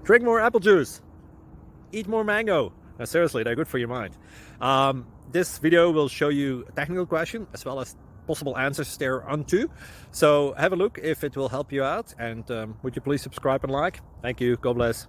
Drink more apple juice. Eat more mango. Seriously, they're good for your mind. This video will show you a technical question as well as possible answers thereunto. So have a look if it will help you out, and would you please subscribe and like? Thank you. God bless.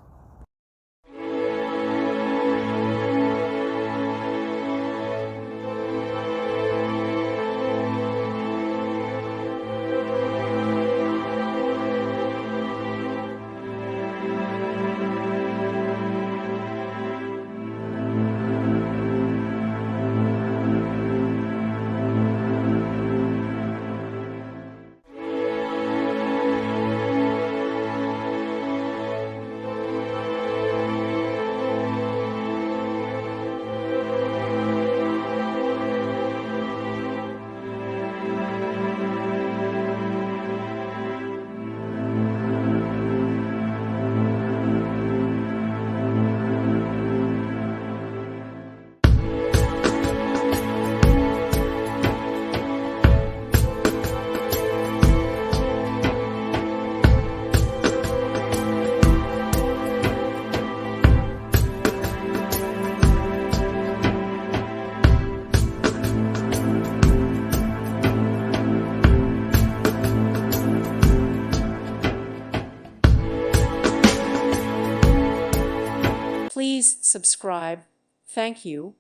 Please subscribe. Thank you.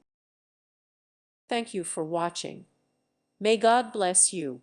Thank you for watching. May God bless you.